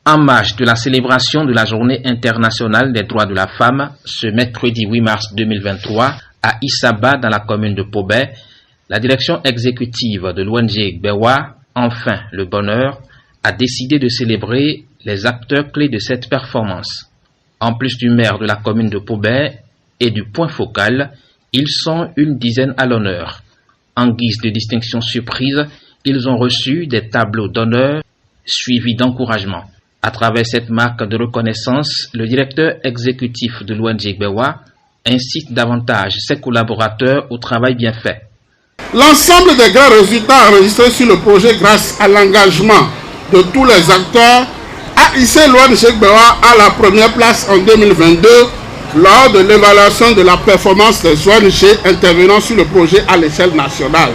En marge de la célébration de la Journée internationale des droits de la femme, ce mercredi 8 mars 2023, à Issaba, dans la commune de Pobé, la direction exécutive de l'ONG Gbewa, Enfin le Bonheur, a décidé de célébrer les acteurs clés de cette performance. En plus du maire de la commune de Pobé et du point focal, ils sont une dizaine à l'honneur. En guise de distinction surprise, ils ont reçu des tableaux d'honneur suivis d'encouragement. À travers cette marque de reconnaissance, le directeur exécutif de l'ONG Gbewa incite davantage ses collaborateurs au travail bien fait. L'ensemble des grands résultats enregistrés sur le projet grâce à l'engagement de tous les acteurs a hissé l'ONG Gbewa à la première place en 2022 lors de l'évaluation de la performance des ONG intervenant sur le projet à l'échelle nationale.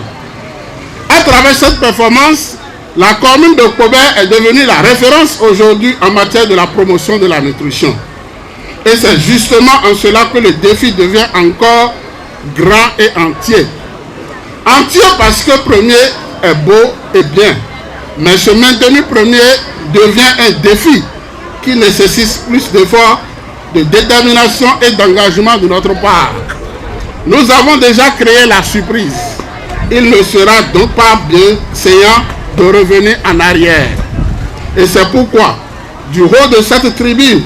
À travers cette performance, la commune de Pobé est devenue la référence aujourd'hui en matière de la promotion de la nutrition. Et c'est justement en cela que le défi devient encore grand et entier. Entier parce que premier est beau et bien. Mais se maintenir premier devient un défi qui nécessite plus d'efforts, de détermination et d'engagement de notre part. Nous avons déjà créé la surprise. Il ne sera donc pas bienséant de revenir en arrière. Et c'est pourquoi, du haut de cette tribune,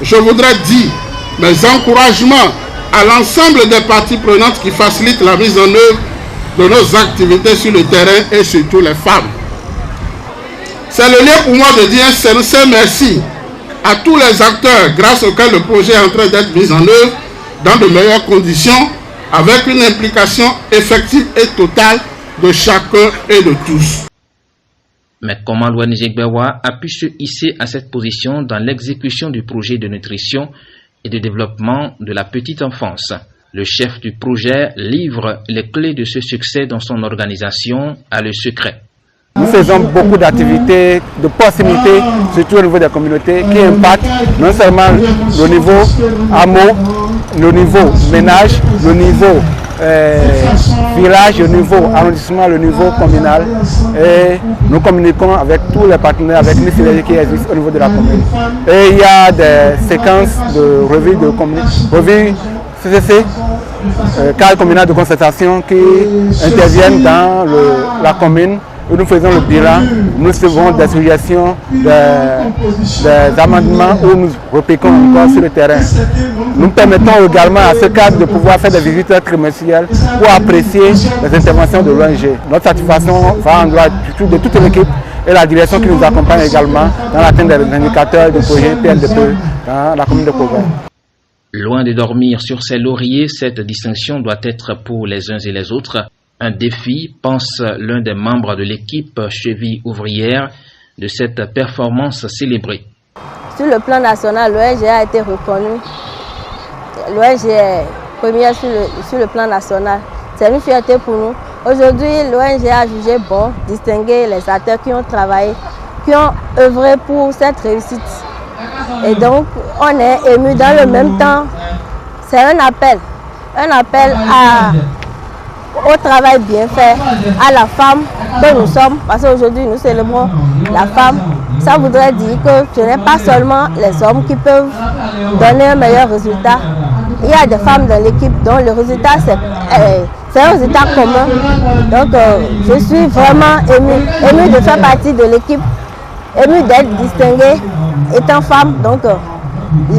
je voudrais dire mes encouragements à l'ensemble des parties prenantes qui facilitent la mise en œuvre de nos activités sur le terrain et surtout les femmes. C'est le lieu pour moi de dire un sincère merci à tous les acteurs grâce auxquels le projet est en train d'être mis en œuvre dans de meilleures conditions avec une implication effective et totale de chacun et de tous. Mais comment l'ONG Gbewa a pu se hisser à cette position dans l'exécution du projet de nutrition et de développement de la petite enfance? Le chef du projet livre les clés de ce succès dans son organisation à le secret. Nous faisons beaucoup d'activités de proximité, surtout au niveau des communautés, qui impactent non seulement le niveau hameau, le niveau ménage, le niveau village, le niveau arrondissement, le niveau communal. Et nous communiquons avec tous les partenaires, avec les synergies qui existent au niveau de la commune. Et il y a des séquences de revues CCC, cadre communal de concertation qui interviennent dans la commune. Où nous faisons le bilan, nous recevons des suggestions, des amendements où nous repiquons encore sur le terrain. Nous permettons également à ce cadre de pouvoir faire des visites trimestrielles pour apprécier les interventions de l'ONG. Notre satisfaction va en droit de toute l'équipe et la direction qui nous accompagne également dans l'atteinte des indicateurs du projet PNDP dans la commune de Pobé. Loin de dormir sur ses lauriers, cette distinction doit être pour les uns et les autres un défi, pense l'un des membres de l'équipe cheville ouvrière de cette performance célébrée. Sur le plan national, l'ONG a été reconnue. L'ONG est première sur le plan national. C'est une fierté pour nous. Aujourd'hui, l'ONG a jugé bon distinguer les acteurs qui ont travaillé, qui ont œuvré pour cette réussite. Et donc, on est ému dans le même temps. C'est un appel au travail bien fait, à la femme que nous sommes, parce qu'aujourd'hui nous célébrons la femme. Ça voudrait dire que ce n'est pas seulement les hommes qui peuvent donner un meilleur résultat. Il y a des femmes dans l'équipe dont le résultat c'est un résultat commun. Donc je suis vraiment émue de faire partie de l'équipe, émue d'être distinguée étant femme. Donc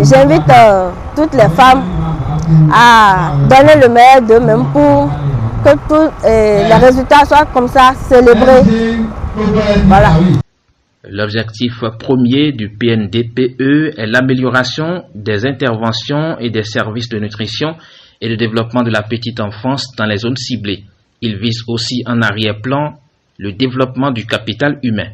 j'invite toutes les femmes à donner le meilleur d'eux-mêmes pour que tous les résultats soient comme ça, célébrés. Voilà. L'objectif premier du PNDPE est l'amélioration des interventions et des services de nutrition et de développement de la petite enfance dans les zones ciblées. Il vise aussi en arrière-plan le développement du capital humain.